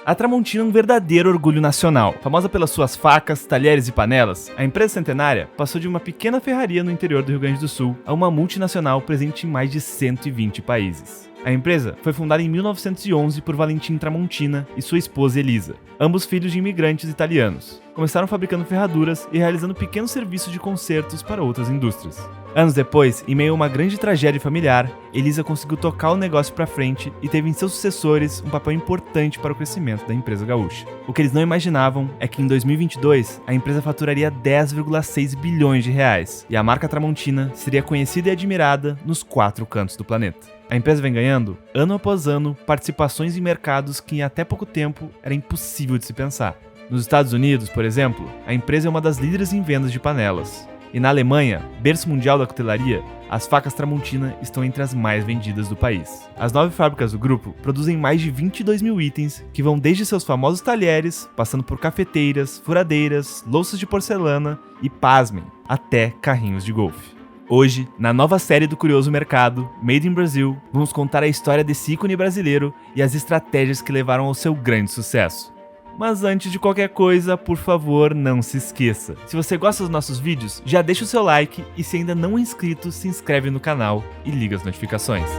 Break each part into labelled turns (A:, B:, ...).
A: A Tramontina é um verdadeiro orgulho nacional. Famosa pelas suas facas, talheres e panelas, a empresa centenária passou de uma pequena ferraria no interior do Rio Grande do Sul a uma multinacional presente em mais de 120 países. A empresa foi fundada em 1911 por Valentim Tramontina e sua esposa Elisa, ambos filhos de imigrantes italianos. Começaram fabricando ferraduras e realizando pequenos serviços de consertos para outras indústrias. Anos depois, em meio a uma grande tragédia familiar, Elisa conseguiu tocar o negócio para frente e teve em seus sucessores um papel importante para o crescimento da empresa gaúcha. O que eles não imaginavam é que em 2022 a empresa faturaria 10,6 bilhões de reais e a marca Tramontina seria conhecida e admirada nos 4 cantos do planeta. A empresa vem ganhando, ano após ano, participações em mercados que até pouco tempo era impossível de se pensar. Nos Estados Unidos, por exemplo, a empresa é uma das líderes em vendas de panelas. E na Alemanha, berço mundial da cutelaria, as facas Tramontina estão entre as mais vendidas do país. As 9 fábricas do grupo produzem mais de 22 mil itens que vão desde seus famosos talheres, passando por cafeteiras, furadeiras, louças de porcelana e, pasmem, até carrinhos de golfe. Hoje, na nova série do Curioso Mercado, Made in Brazil, vamos contar a história desse ícone brasileiro e as estratégias que levaram ao seu grande sucesso. Mas antes de qualquer coisa, por favor, não se esqueça. Se você gosta dos nossos vídeos, já deixa o seu like e se ainda não é inscrito, se inscreve no canal e liga as notificações.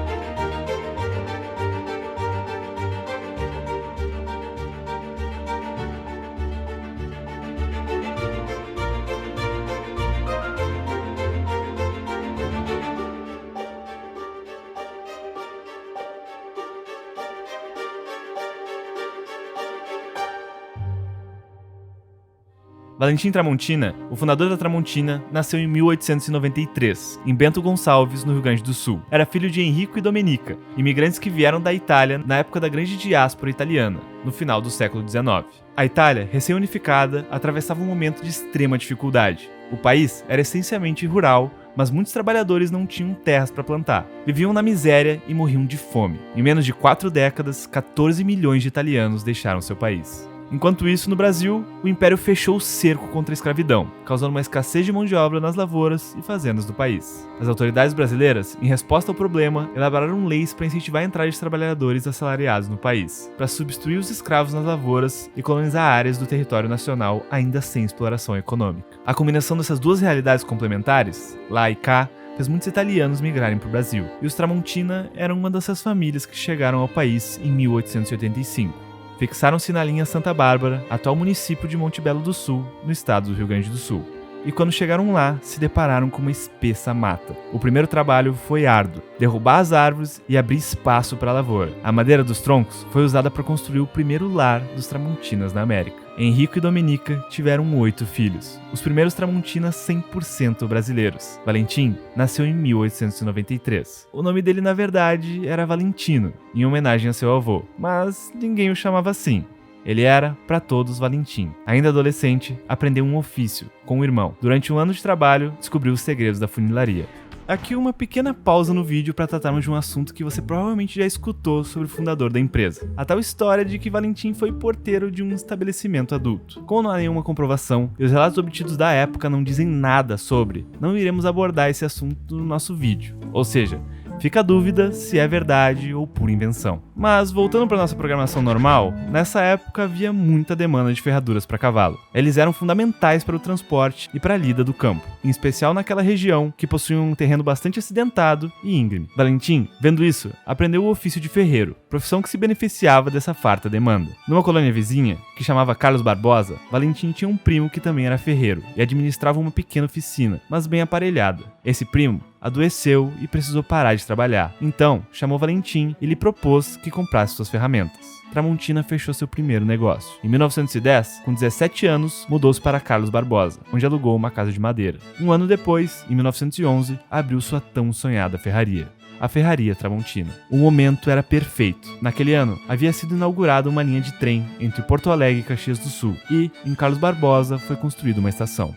A: Valentim Tramontina, o fundador da Tramontina, nasceu em 1893, em Bento Gonçalves, no Rio Grande do Sul. Era filho de Henrico e Domenica, imigrantes que vieram da Itália na época da grande diáspora italiana, no final do século XIX. A Itália, recém-unificada, atravessava um momento de extrema dificuldade. O país era essencialmente rural, mas muitos trabalhadores não tinham terras para plantar. Viviam na miséria e morriam de fome. Em menos de 4 décadas, 14 milhões de italianos deixaram seu país. Enquanto isso, no Brasil, o Império fechou o cerco contra a escravidão, causando uma escassez de mão de obra nas lavouras e fazendas do país. As autoridades brasileiras, em resposta ao problema, elaboraram leis para incentivar a entrada de trabalhadores assalariados no país, para substituir os escravos nas lavouras e colonizar áreas do território nacional ainda sem exploração econômica. A combinação dessas duas realidades complementares, lá e cá, fez muitos italianos migrarem para o Brasil, e os Tramontina eram uma dessas famílias que chegaram ao país em 1885. Fixaram-se na linha Santa Bárbara, atual município de Monte Belo do Sul, no estado do Rio Grande do Sul. E quando chegaram lá, se depararam com uma espessa mata. O primeiro trabalho foi árduo, derrubar as árvores e abrir espaço para a lavoura. A madeira dos troncos foi usada para construir o primeiro lar dos Tramontinas na América. Henrico e Domenica tiveram 8 filhos, os primeiros Tramontinas 100% brasileiros. Valentim nasceu em 1893. O nome dele, na verdade, era Valentino, em homenagem a seu avô, mas ninguém o chamava assim. Ele era, para todos, Valentim. Ainda adolescente, aprendeu um ofício com o irmão. Durante um ano de trabalho, descobriu os segredos da funilaria. Aqui uma pequena pausa no vídeo para tratarmos de um assunto que você provavelmente já escutou sobre o fundador da empresa. A tal história de que Valentim foi porteiro de um estabelecimento adulto. Como não há nenhuma comprovação e os relatos obtidos da época não dizem nada sobre, não iremos abordar esse assunto no nosso vídeo. Ou seja, fica a dúvida se é verdade ou pura invenção. Mas voltando para nossa programação normal, nessa época havia muita demanda de ferraduras para cavalo. Eles eram fundamentais para o transporte e para a lida do campo, em especial naquela região que possuía um terreno bastante acidentado e íngreme. Valentim, vendo isso, aprendeu o ofício de ferreiro, profissão que se beneficiava dessa farta demanda. Numa colônia vizinha, que chamava Carlos Barbosa, Valentim tinha um primo que também era ferreiro e administrava uma pequena oficina, mas bem aparelhada. Esse primo adoeceu e precisou parar de trabalhar. Então, chamou Valentim e lhe propôs que comprasse suas ferramentas. Tramontina fechou seu primeiro negócio. Em 1910, com 17 anos, mudou-se para Carlos Barbosa, onde alugou uma casa de madeira. Um ano depois, em 1911, abriu sua tão sonhada ferraria. A Ferraria Tramontina. O momento era perfeito. Naquele ano, havia sido inaugurada uma linha de trem entre Porto Alegre e Caxias do Sul e, em Carlos Barbosa, foi construída uma estação.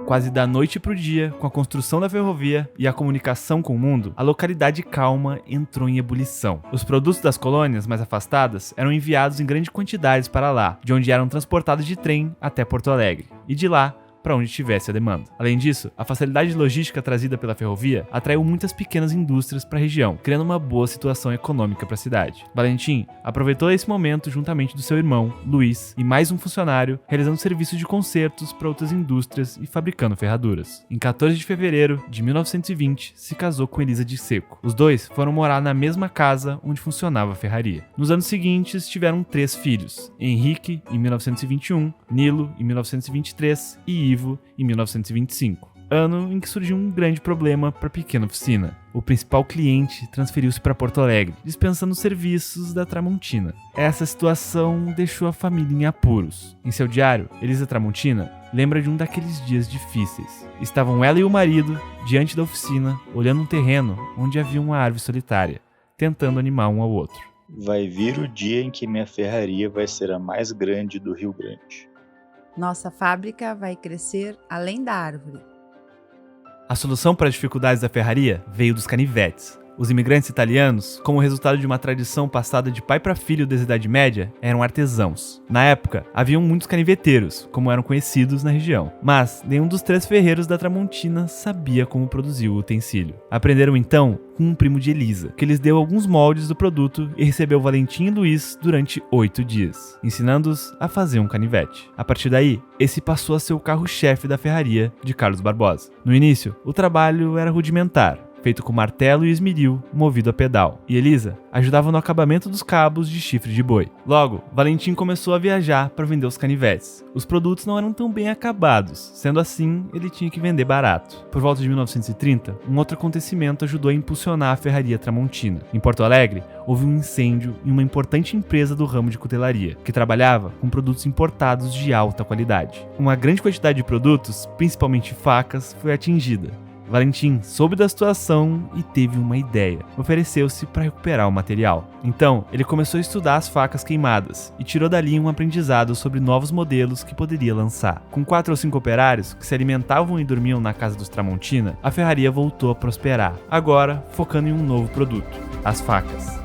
A: Quase da noite para o dia, com a construção da ferrovia e a comunicação com o mundo, a localidade calma entrou em ebulição. Os produtos das colônias mais afastadas eram enviados em grandes quantidades para lá, de onde eram transportados de trem até Porto Alegre. E de lá, para onde tivesse a demanda. Além disso, a facilidade logística trazida pela ferrovia atraiu muitas pequenas indústrias para a região, criando uma boa situação econômica para a cidade. Valentim aproveitou esse momento juntamente do seu irmão, Luiz, e mais um funcionário, realizando serviços de consertos para outras indústrias e fabricando ferraduras. Em 14 de fevereiro de 1920, se casou com Elisa de Seco. Os dois foram morar na mesma casa onde funcionava a ferraria. Nos anos seguintes, tiveram 3 filhos: Henrique, em 1921, Nilo, em 1923 e Ivo, em 1925. Ano em que surgiu um grande problema para a pequena oficina. O principal cliente transferiu-se para Porto Alegre, dispensando os serviços da Tramontina. Essa situação deixou a família em apuros. Em seu diário, Elisa Tramontina lembra de um daqueles dias difíceis. Estavam ela e o marido diante da oficina, olhando um terreno onde havia uma árvore solitária, tentando animar um ao outro.
B: Vai vir o dia em que minha ferraria vai ser a mais grande do Rio Grande.
C: Nossa fábrica vai crescer além da árvore.
A: A solução para as dificuldades da ferraria veio dos canivetes. Os imigrantes italianos, como resultado de uma tradição passada de pai para filho desde a Idade Média, eram artesãos. Na época, haviam muitos caniveteiros, como eram conhecidos na região, mas nenhum dos 3 ferreiros da Tramontina sabia como produzir o utensílio. Aprenderam então com um primo de Elisa, que lhes deu alguns moldes do produto e recebeu Valentim e Luiz durante 8 dias, ensinando-os a fazer um canivete. A partir daí, esse passou a ser o carro-chefe da ferraria de Carlos Barbosa. No início, o trabalho era rudimentar, feito com martelo e esmeril movido a pedal, e Elisa ajudava no acabamento dos cabos de chifre de boi. Logo, Valentim começou a viajar para vender os canivetes. Os produtos não eram tão bem acabados, sendo assim, ele tinha que vender barato. Por volta de 1930, um outro acontecimento ajudou a impulsionar a ferraria Tramontina. Em Porto Alegre, houve um incêndio em uma importante empresa do ramo de cutelaria, que trabalhava com produtos importados de alta qualidade. Uma grande quantidade de produtos, principalmente facas, foi atingida. Valentim soube da situação e teve uma ideia. Ofereceu-se para recuperar o material. Então, ele começou a estudar as facas queimadas e tirou dali um aprendizado sobre novos modelos que poderia lançar. Com 4 ou 5 operários que se alimentavam e dormiam na casa dos Tramontina, a ferraria voltou a prosperar, agora focando em um novo produto: as facas.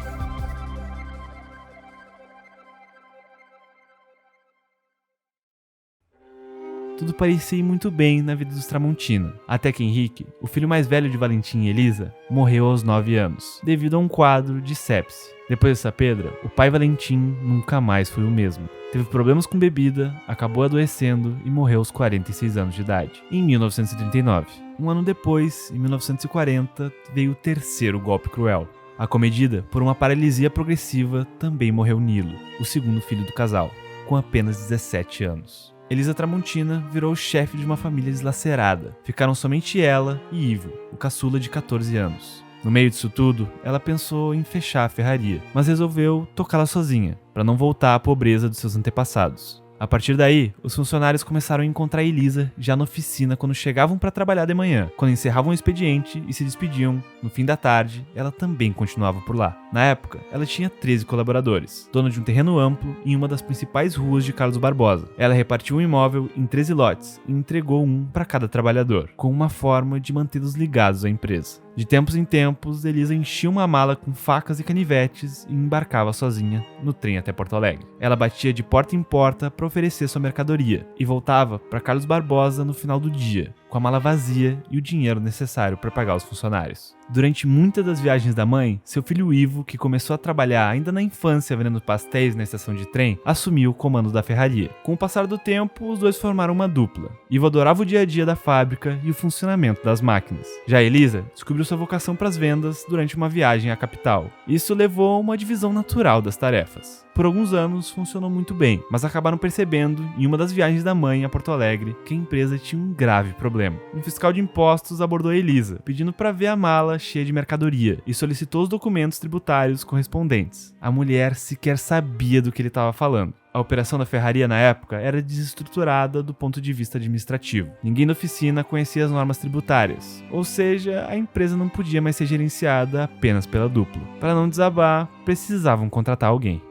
A: Tudo parecia ir muito bem na vida dos Tramontina, até que Henrique, o filho mais velho de Valentim e Elisa, morreu aos 9 anos, devido a um quadro de sepse. Depois dessa pedra, o pai Valentim nunca mais foi o mesmo. Teve problemas com bebida, acabou adoecendo e morreu aos 46 anos de idade, em 1939. Um ano depois, em 1940, veio o terceiro golpe cruel. Acometida por uma paralisia progressiva, também morreu Nilo, o segundo filho do casal, com apenas 17 anos. Elisa Tramontina virou o chefe de uma família deslacerada. Ficaram somente ela e Ivo, o caçula de 14 anos. No meio disso tudo, ela pensou em fechar a ferraria, mas resolveu tocá-la sozinha, para não voltar à pobreza dos seus antepassados. A partir daí, os funcionários começaram a encontrar Elisa já na oficina quando chegavam para trabalhar de manhã. Quando encerravam o expediente e se despediam, no fim da tarde, ela também continuava por lá. Na época, ela tinha 13 colaboradores, dona de um terreno amplo em uma das principais ruas de Carlos Barbosa. Ela repartiu um imóvel em 13 lotes e entregou um para cada trabalhador, com uma forma de mantê-los ligados à empresa. De tempos em tempos, Elisa enchia uma mala com facas e canivetes e embarcava sozinha no trem até Porto Alegre. Ela batia de porta em porta para oferecer sua mercadoria e voltava para Carlos Barbosa no final do dia, com a mala vazia e o dinheiro necessário para pagar os funcionários. Durante muitas das viagens da mãe, seu filho Ivo, que começou a trabalhar ainda na infância vendendo pastéis na estação de trem, assumiu o comando da ferraria. Com o passar do tempo, os dois formaram uma dupla. Ivo adorava o dia a dia da fábrica e o funcionamento das máquinas. Já Elisa descobriu sua vocação para as vendas durante uma viagem à capital. Isso levou a uma divisão natural das tarefas. Por alguns anos funcionou muito bem, mas acabaram percebendo, em uma das viagens da mãe a Porto Alegre, que a empresa tinha um grave problema. Um fiscal de impostos abordou a Elisa, pedindo para ver a mala cheia de mercadoria, e solicitou os documentos tributários correspondentes. A mulher sequer sabia do que ele estava falando. A operação da ferraria na época era desestruturada do ponto de vista administrativo. Ninguém da oficina conhecia as normas tributárias, ou seja, a empresa não podia mais ser gerenciada apenas pela dupla. Para não desabar, precisavam contratar alguém.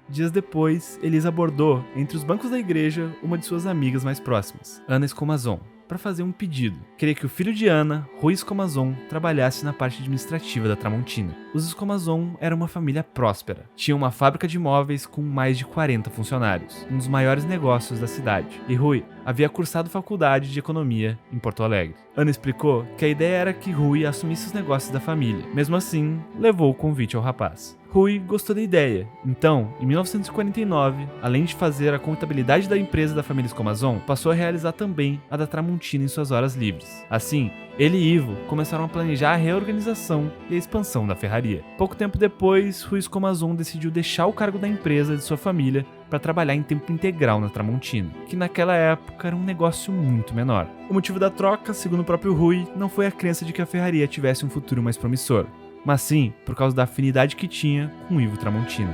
A: Dias depois, Elisa abordou, entre os bancos da igreja, uma de suas amigas mais próximas, Ana Escomazon. para fazer um pedido. Queria que o filho de Ana, Rui Escamazon, trabalhasse na parte administrativa da Tramontina. Os Escamazon eram uma família próspera. Tinham uma fábrica de móveis com mais de 40 funcionários, um dos maiores negócios da cidade. E Rui havia cursado faculdade de economia em Porto Alegre. Ana explicou que a ideia era que Rui assumisse os negócios da família. Mesmo assim, levou o convite ao rapaz. Rui gostou da ideia, então, em 1949, além de fazer a contabilidade da empresa da família Escamazon, passou a realizar também a da Tramontina em suas horas livres. Assim, ele e Ivo começaram a planejar a reorganização e a expansão da ferraria. Pouco tempo depois, Rui Escamazon decidiu deixar o cargo da empresa de sua família para trabalhar em tempo integral na Tramontina, que naquela época era um negócio muito menor. O motivo da troca, segundo o próprio Rui, não foi a crença de que a ferraria tivesse um futuro mais promissor, mas sim por causa da afinidade que tinha com Ivo Tramontina.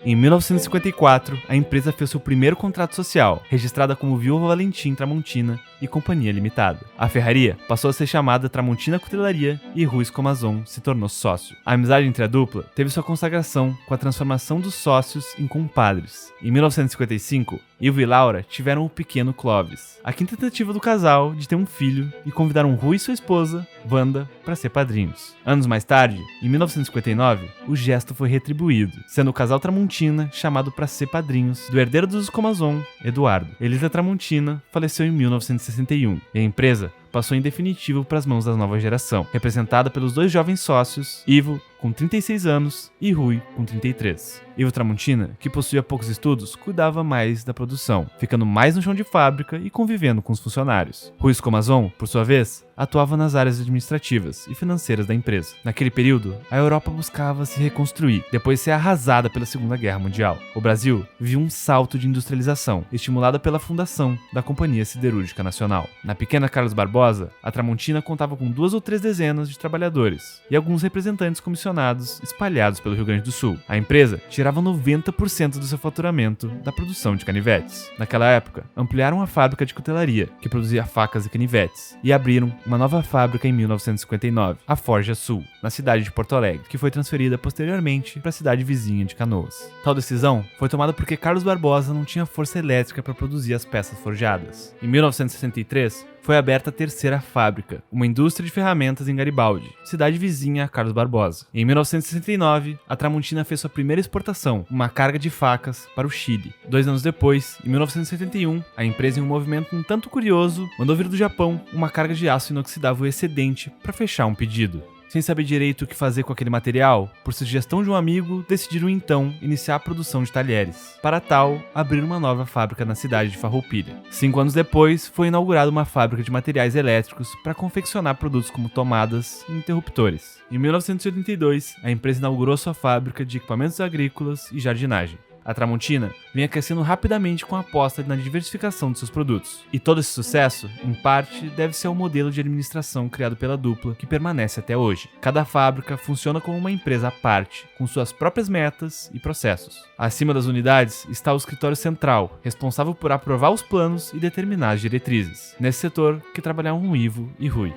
A: Em 1954, a empresa fez seu primeiro contrato social, registrada como Viúva Valentim Tramontina e Companhia Limitada. A ferraria passou a ser chamada Tramontina Cutelaria e Rui Escamazon se tornou sócio. A amizade entre a dupla teve sua consagração com a transformação dos sócios em compadres. Em 1955, Ivo e Laura tiveram o pequeno Clóvis, a quinta tentativa do casal de ter um filho, e convidaram Rui e sua esposa, Wanda, para ser padrinhos. Anos mais tarde, em 1959, o gesto foi retribuído, sendo o casal Tramontina chamado para ser padrinhos do herdeiro dos Escamazon, Eduardo. Elisa Tramontina faleceu em 1961 e a empresa passou em definitivo para as mãos da nova geração, representada pelos dois jovens sócios, Ivo, com 36 anos, e Rui, com 33. Ivo Tramontina, que possuía poucos estudos, cuidava mais da produção, ficando mais no chão de fábrica e convivendo com os funcionários. Rui Escamazon, por sua vez, atuava nas áreas administrativas e financeiras da empresa. Naquele período, a Europa buscava se reconstruir, depois de ser arrasada pela Segunda Guerra Mundial. O Brasil viu um salto de industrialização, estimulada pela fundação da Companhia Siderúrgica Nacional. Na pequena Carlos Barbosa, a Tramontina contava com 2 ou 3 dezenas de trabalhadores e alguns representantes comissionados espalhados pelo Rio Grande do Sul. A empresa tirava 90% do seu faturamento da produção de canivetes. Naquela época, ampliaram a fábrica de cutelaria, que produzia facas e canivetes, e abriram uma nova fábrica em 1959, a Forja Sul, na cidade de Porto Alegre, que foi transferida posteriormente para a cidade vizinha de Canoas. Tal decisão foi tomada porque Carlos Barbosa não tinha força elétrica para produzir as peças forjadas. Em 1963, foi aberta a terceira fábrica, uma indústria de ferramentas em Garibaldi, cidade vizinha a Carlos Barbosa. Em 1969, a Tramontina fez sua primeira exportação, uma carga de facas, para o Chile. 2 anos depois, em 1971, a empresa, em um movimento um tanto curioso, mandou vir do Japão uma carga de aço inoxidável excedente para fechar um pedido. Sem saber direito o que fazer com aquele material, por sugestão de um amigo, decidiram então iniciar a produção de talheres. Para tal, abrir uma nova fábrica na cidade de Farroupilha. 5 anos depois, foi inaugurada uma fábrica de materiais elétricos para confeccionar produtos como tomadas e interruptores. Em 1982, a empresa inaugurou sua fábrica de equipamentos agrícolas e jardinagem. A Tramontina vinha crescendo rapidamente com a aposta na diversificação de seus produtos. E todo esse sucesso, em parte, deve-se ao modelo de administração criado pela dupla, que permanece até hoje. Cada fábrica funciona como uma empresa à parte, com suas próprias metas e processos. Acima das unidades está o escritório central, responsável por aprovar os planos e determinar as diretrizes. Nesse setor que trabalhavam Ivo e Rui.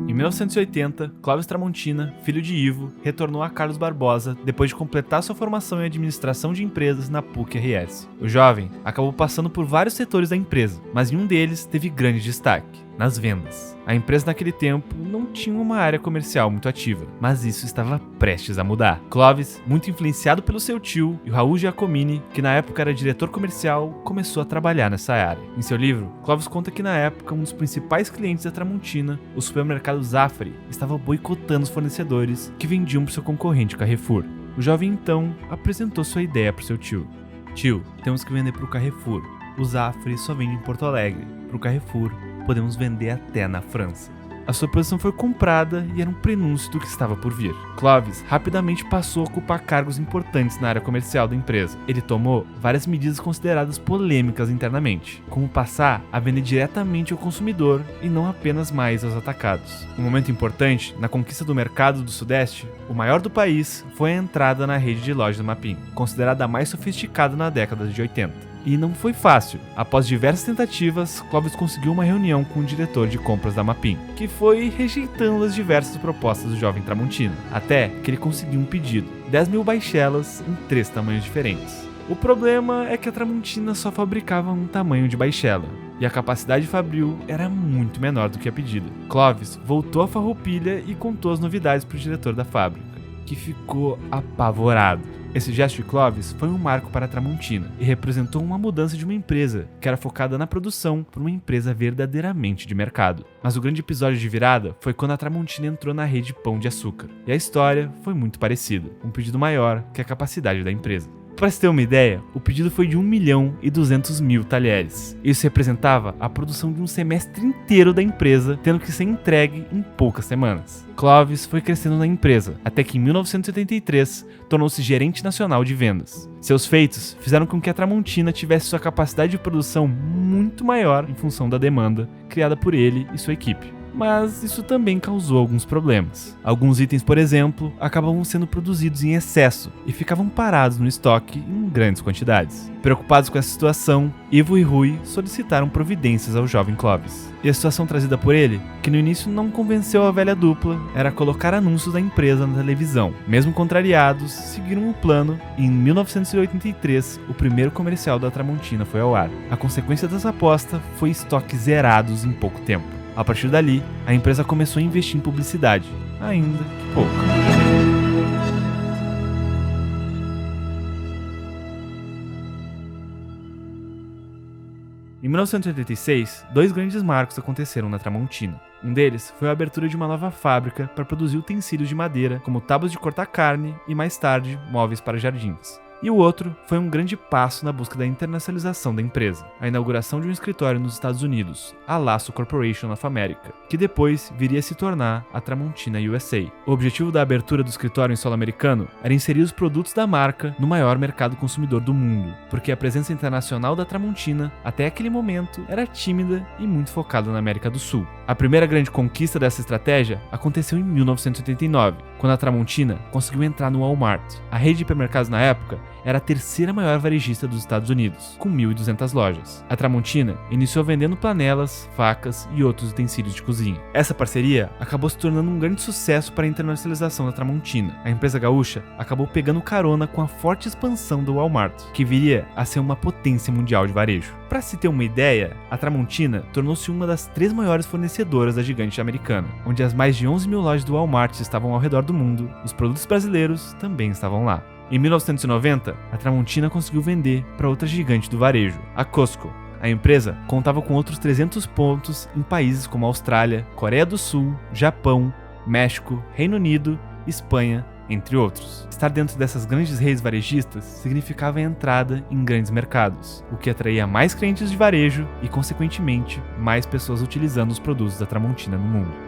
A: Em 1980, Clóvis Tramontina, filho de Ivo, retornou a Carlos Barbosa depois de completar sua formação em administração de empresas na PUC-RS. O jovem acabou passando por vários setores da empresa, mas em um deles teve grande destaque: nas vendas. A empresa naquele tempo não tinha uma área comercial muito ativa, mas isso estava prestes a mudar. Clóvis, muito influenciado pelo seu tio e o Raul Giacomini, que na época era diretor comercial, começou a trabalhar nessa área. Em seu livro, Clóvis conta que na época um dos principais clientes da Tramontina, o supermercado Zafari, estava boicotando os fornecedores que vendiam para o seu concorrente Carrefour. O jovem então apresentou sua ideia para o seu tio. Tio, temos que vender para o Carrefour. O Zafari só vende em Porto Alegre. Para o Carrefour, podemos vender até na França. A sua posição foi comprada e era um prenúncio do que estava por vir. Clóvis rapidamente passou a ocupar cargos importantes na área comercial da empresa. Ele tomou várias medidas consideradas polêmicas internamente, como passar a vender diretamente ao consumidor e não apenas mais aos atacados. Um momento importante na conquista do mercado do Sudeste, o maior do país, foi a entrada na rede de lojas Mapim, considerada a mais sofisticada na década de 80. E não foi fácil. Após diversas tentativas, Clovis conseguiu uma reunião com o diretor de compras da Mapim, que foi rejeitando as diversas propostas do jovem Tramontina, até que ele conseguiu um pedido: 10.000 baixelas em 3 tamanhos diferentes. O problema é que a Tramontina só fabricava um tamanho de baixela, e a capacidade fabril era muito menor do que a pedida. Clovis voltou à Farroupilha e contou as novidades para o diretor da fábrica, que ficou apavorado. Esse gesto de Clovis foi um marco para a Tramontina e representou uma mudança de uma empresa que era focada na produção para uma empresa verdadeiramente de mercado. Mas o grande episódio de virada foi quando a Tramontina entrou na rede Pão de Açúcar. E a história foi muito parecida, um pedido maior que a capacidade da empresa. Para se ter uma ideia, o pedido foi de 1.200.000 talheres. Isso representava a produção de um semestre inteiro da empresa, tendo que ser entregue em poucas semanas. Clovis foi crescendo na empresa, até que em 1983 tornou-se gerente nacional de vendas. Seus feitos fizeram com que a Tramontina tivesse sua capacidade de produção muito maior em função da demanda criada por ele e sua equipe. Mas isso também causou alguns problemas. Alguns itens, por exemplo, acabavam sendo produzidos em excesso e ficavam parados no estoque em grandes quantidades. Preocupados com essa situação, Ivo e Rui solicitaram providências ao jovem Clovis. E a situação trazida por ele, que no início não convenceu a velha dupla, era colocar anúncios da empresa na televisão. Mesmo contrariados, seguiram o plano e em 1983 o primeiro comercial da Tramontina foi ao ar. A consequência dessa aposta foi estoques zerados em pouco tempo. A partir dali, a empresa começou a investir em publicidade, ainda que pouco. Em 1986, 2 grandes marcos aconteceram na Tramontina. Um deles foi a abertura de uma nova fábrica para produzir utensílios de madeira, como tábuas de cortar carne e, mais tarde, móveis para jardins. E o outro foi um grande passo na busca da internacionalização da empresa, a inauguração de um escritório nos Estados Unidos, a Lasso Corporation of America, que depois viria a se tornar a Tramontina USA. O objetivo da abertura do escritório em solo americano era inserir os produtos da marca no maior mercado consumidor do mundo, porque a presença internacional da Tramontina, até aquele momento, era tímida e muito focada na América do Sul. A primeira grande conquista dessa estratégia aconteceu em 1989, quando a Tramontina conseguiu entrar no Walmart. A rede de hipermercados na época era a terceira maior varejista dos Estados Unidos, com 1.200 lojas. A Tramontina iniciou vendendo panelas, facas e outros utensílios de cozinha. Essa parceria acabou se tornando um grande sucesso para a internacionalização da Tramontina. A empresa gaúcha acabou pegando carona com a forte expansão do Walmart, que viria a ser uma potência mundial de varejo. Para se ter uma ideia, a Tramontina tornou-se uma das 3 maiores fornecedoras da gigante americana, onde as mais de 11.000 lojas do Walmart estavam ao redor do mundo, os produtos brasileiros também estavam lá. Em 1990, a Tramontina conseguiu vender para outra gigante do varejo, a Costco. A empresa contava com outros 300 pontos em países como Austrália, Coreia do Sul, Japão, México, Reino Unido, Espanha, entre outros. Estar dentro dessas grandes redes varejistas significava a entrada em grandes mercados, o que atraía mais clientes de varejo e, consequentemente, mais pessoas utilizando os produtos da Tramontina no mundo.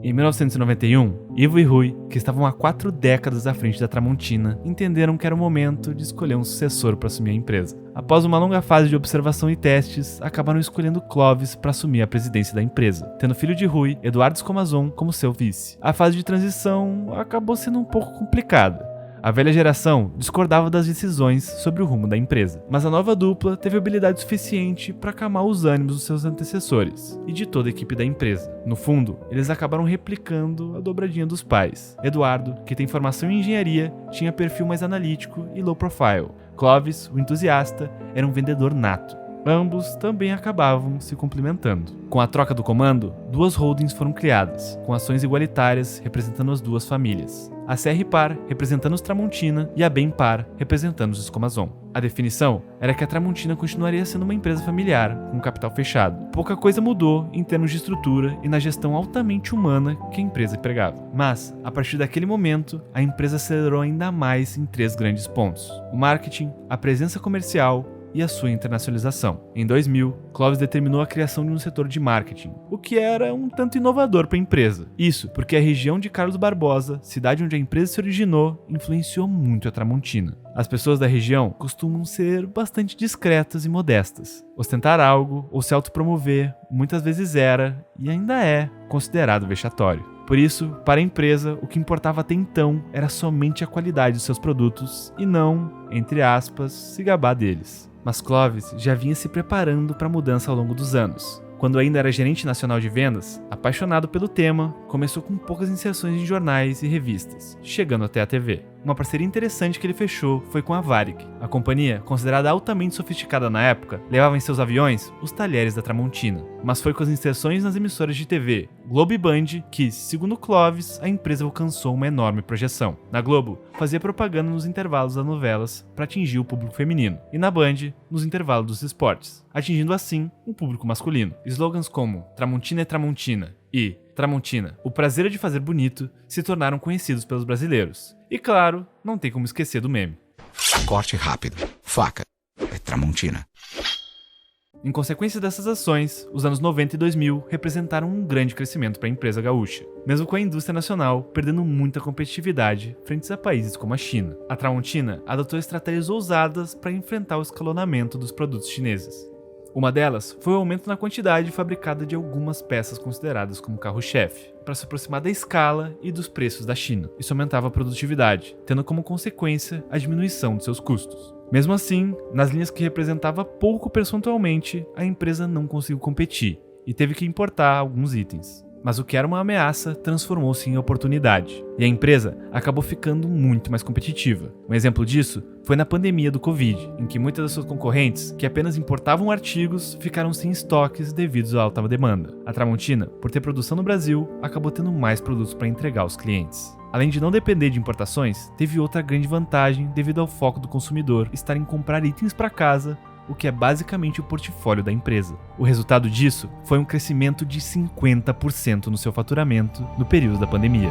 A: Em 1991, Ivo e Rui, que estavam há 4 décadas à frente da Tramontina, entenderam que era o momento de escolher um sucessor para assumir a empresa. Após uma longa fase de observação e testes, acabaram escolhendo Clovis para assumir a presidência da empresa, tendo filho de Rui, Eduardo Escomazon, como seu vice. A fase de transição acabou sendo um pouco complicada. A velha geração discordava das decisões sobre o rumo da empresa, mas a nova dupla teve habilidade suficiente para acalmar os ânimos dos seus antecessores e de toda a equipe da empresa. No fundo, eles acabaram replicando a dobradinha dos pais. Eduardo, que tem formação em engenharia, tinha perfil mais analítico e low profile. Clovis, o entusiasta, era um vendedor nato. Ambos também acabavam se complementando. Com a troca do comando, 2 holdings foram criadas, com ações igualitárias representando as 2 famílias. A CR Par representando os Tramontina e a Bem Par representando os Escomazon. A definição era que a Tramontina continuaria sendo uma empresa familiar, com capital fechado. Pouca coisa mudou em termos de estrutura e na gestão altamente humana que a empresa empregava. Mas, a partir daquele momento, a empresa acelerou ainda mais em 3 grandes pontos: o marketing, a presença comercial e a sua internacionalização. Em 2000, Clovis determinou a criação de um setor de marketing, o que era um tanto inovador para a empresa. Isso porque a região de Carlos Barbosa, cidade onde a empresa se originou, influenciou muito a Tramontina. As pessoas da região costumam ser bastante discretas e modestas. Ostentar algo ou se autopromover muitas vezes era, e ainda é, considerado vexatório. Por isso, para a empresa, o que importava até então era somente a qualidade dos seus produtos e não, entre aspas, se gabar deles. Mas Clovis já vinha se preparando para a mudança ao longo dos anos. Quando ainda era gerente nacional de vendas, apaixonado pelo tema, começou com poucas inserções em jornais e revistas, chegando até a TV. Uma parceria interessante que ele fechou foi com a Varig. A companhia, considerada altamente sofisticada na época, levava em seus aviões os talheres da Tramontina. Mas foi com as inserções nas emissoras de TV Globo e Band que, segundo Clovis, a empresa alcançou uma enorme projeção. Na Globo, fazia propaganda nos intervalos das novelas para atingir o público feminino, e na Band, nos intervalos dos esportes, atingindo assim o público masculino. Slogans como Tramontina é Tramontina e Tramontina, o prazer é de fazer bonito, se tornaram conhecidos pelos brasileiros. E claro, não tem como esquecer do meme.
D: Corte rápido. Faca. É Tramontina.
A: Em consequência dessas ações, os anos 90 e 2000 representaram um grande crescimento para a empresa gaúcha, mesmo com a indústria nacional perdendo muita competitividade frente a países como a China. A Tramontina adotou estratégias ousadas para enfrentar o escalonamento dos produtos chineses. Uma delas foi o aumento na quantidade fabricada de algumas peças consideradas como carro-chefe, para se aproximar da escala e dos preços da China. Isso aumentava a produtividade, tendo como consequência a diminuição de seus custos. Mesmo assim, nas linhas que representava pouco percentualmente, a empresa não conseguiu competir e teve que importar alguns itens. Mas o que era uma ameaça transformou-se em oportunidade, e a empresa acabou ficando muito mais competitiva. Um exemplo disso foi na pandemia do Covid, em que muitas das suas concorrentes, que apenas importavam artigos, ficaram sem estoques devido à alta demanda. A Tramontina, por ter produção no Brasil, acabou tendo mais produtos para entregar aos clientes. Além de não depender de importações, teve outra grande vantagem devido ao foco do consumidor estar em comprar itens para casa, o que é basicamente o portfólio da empresa. O resultado disso foi um crescimento de 50% no seu faturamento no período da pandemia.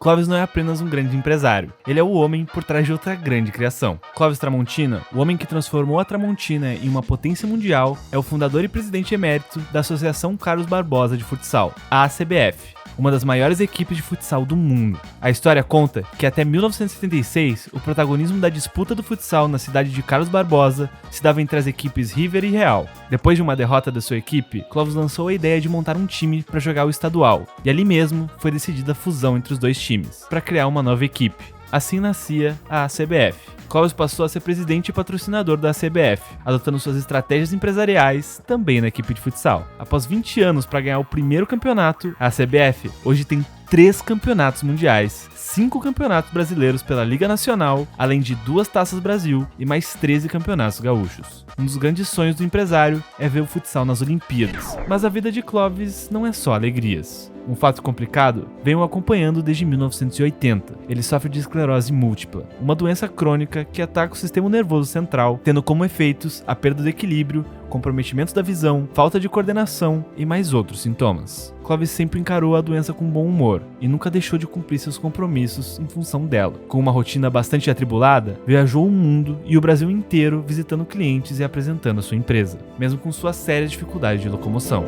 A: Clovis não é apenas um grande empresário, ele é o homem por trás de outra grande criação. Clovis Tramontina, o homem que transformou a Tramontina em uma potência mundial, é o fundador e presidente emérito da Associação Carlos Barbosa de Futsal, a ACBF. Uma das maiores equipes de futsal do mundo. A história conta que até 1976, o protagonismo da disputa do futsal na cidade de Carlos Barbosa se dava entre as equipes River e Real. Depois de uma derrota da sua equipe, Clovis lançou a ideia de montar um time para jogar o estadual, e ali mesmo foi decidida a fusão entre os dois times, para criar uma nova equipe. Assim nascia a ACBF. Clovis passou a ser presidente e patrocinador da ACBF, adotando suas estratégias empresariais também na equipe de futsal. Após 20 anos para ganhar o primeiro campeonato, a ACBF hoje tem 3 campeonatos mundiais, 5 campeonatos brasileiros pela Liga Nacional, além de 2 Taças Brasil e mais 13 campeonatos gaúchos. Um dos grandes sonhos do empresário é ver o futsal nas Olimpíadas, mas a vida de Clovis não é só alegrias. Um fato complicado vem o acompanhando desde 1980. Ele sofre de esclerose múltipla, uma doença crônica que ataca o sistema nervoso central, tendo como efeitos a perda do equilíbrio, comprometimento da visão, falta de coordenação e mais outros sintomas. Clovis sempre encarou a doença com bom humor e nunca deixou de cumprir seus compromissos em função dela. Com uma rotina bastante atribulada, viajou o mundo e o Brasil inteiro visitando clientes e apresentando a sua empresa, mesmo com suas sérias dificuldades de locomoção.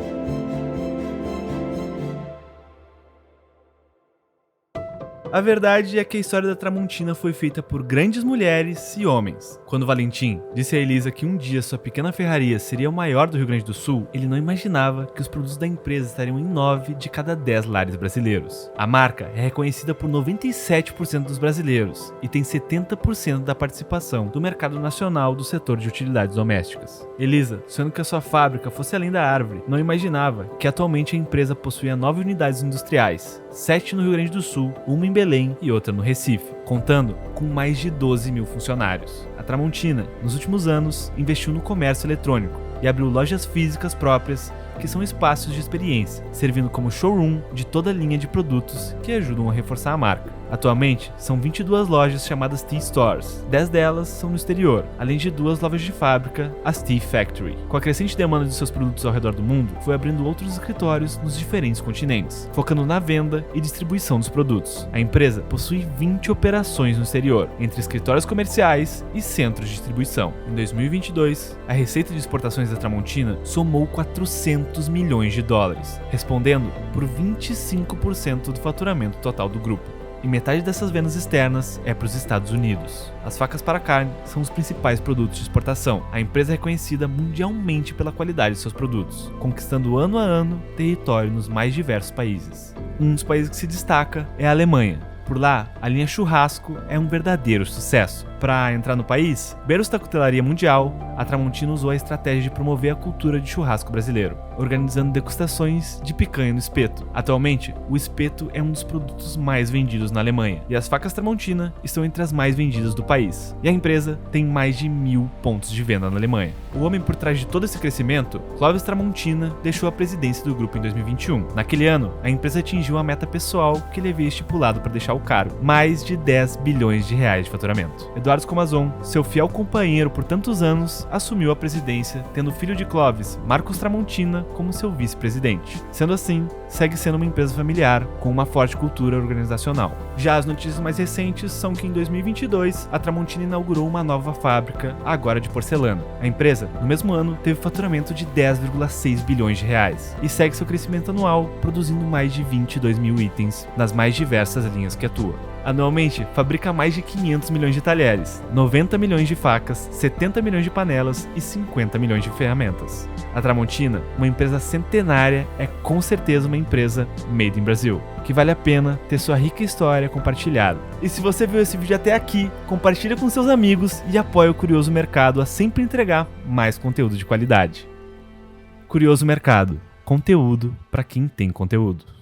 A: A verdade é que a história da Tramontina foi feita por grandes mulheres e homens. Quando Valentim disse a Elisa que um dia sua pequena ferraria seria o maior do Rio Grande do Sul, ele não imaginava que os produtos da empresa estariam em 9 de cada 10 lares brasileiros. A marca é reconhecida por 97% dos brasileiros e tem 70% da participação do mercado nacional do setor de utilidades domésticas. Elisa, sonhando que a sua fábrica fosse além da árvore, não imaginava que atualmente a empresa possuía 9 unidades industriais, 7 no Rio Grande do Sul, uma em Belém e outra no Recife, contando com mais de 12 mil funcionários. A Tramontina, nos últimos anos, investiu no comércio eletrônico e abriu lojas físicas próprias, que são espaços de experiência, servindo como showroom de toda a linha de produtos que ajudam a reforçar a marca. Atualmente, são 22 lojas chamadas T-Stores, 10 delas são no exterior, além de 2 lojas de fábrica, as T-Factory. Com a crescente demanda de seus produtos ao redor do mundo, foi abrindo outros escritórios nos diferentes continentes, focando na venda e distribuição dos produtos. A empresa possui 20 operações no exterior, entre escritórios comerciais e centros de distribuição. Em 2022, a receita de exportações da Tramontina somou 400 milhões de dólares, respondendo por 25% do faturamento total do grupo. e metade dessas vendas externas é para os Estados Unidos. As facas para carne são os principais produtos de exportação. A empresa é reconhecida mundialmente pela qualidade de seus produtos, conquistando ano a ano território nos mais diversos países. Um dos países que se destaca é a Alemanha. Por lá, a linha churrasco é um verdadeiro sucesso. Para entrar no país, berço da cutelaria mundial, a Tramontina usou a estratégia de promover a cultura de churrasco brasileiro, organizando degustações de picanha no espeto. Atualmente, o espeto é um dos produtos mais vendidos na Alemanha, e as facas Tramontina estão entre as mais vendidas do país. E a empresa tem mais de 1000 pontos de venda na Alemanha. O homem por trás de todo esse crescimento, Clóvis Tramontina, deixou a presidência do grupo em 2021. Naquele ano, a empresa atingiu a meta pessoal que ele havia estipulado para deixar o cargo, mais de 10 bilhões de reais de faturamento. Eduardo Scomazon, seu fiel companheiro por tantos anos, assumiu a presidência, tendo o filho de Clóvis, Marcos Tramontina, como seu vice-presidente. Sendo assim, segue sendo uma empresa familiar, com uma forte cultura organizacional. Já as notícias mais recentes são que em 2022, a Tramontina inaugurou uma nova fábrica, agora de porcelana. A empresa, no mesmo ano, teve faturamento de 10,6 bilhões de reais e segue seu crescimento anual, produzindo mais de 22 mil itens nas mais diversas linhas que atua. Anualmente, fabrica mais de 500 milhões de talheres, 90 milhões de facas, 70 milhões de panelas e 50 milhões de ferramentas. A Tramontina, uma empresa centenária, é com certeza uma empresa made in Brasil, que vale a pena ter sua rica história compartilhada. E se você viu esse vídeo até aqui, compartilha com seus amigos e apoia o Curioso Mercado a sempre entregar mais conteúdo de qualidade. Curioso Mercado, conteúdo para quem tem conteúdo.